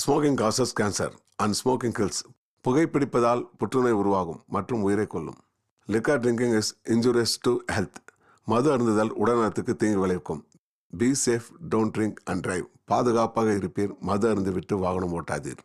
Smoking causes cancer and smoking kills. புகைப்பிடிப்பதால் புற்றுநோய் உருவாகும் மற்றும் உயிரை கொல்லும். Liquor drinking is injurious to health. மது அருந்துதல் உடல்நலத்துக்கு தீங்கு விளைவிக்கும். Be safe, don't drink and drive. பாதுகாப்பாக இருப்பீர், மது அருந்துவிட்டு வாகனம் ஓட்டாதீர்.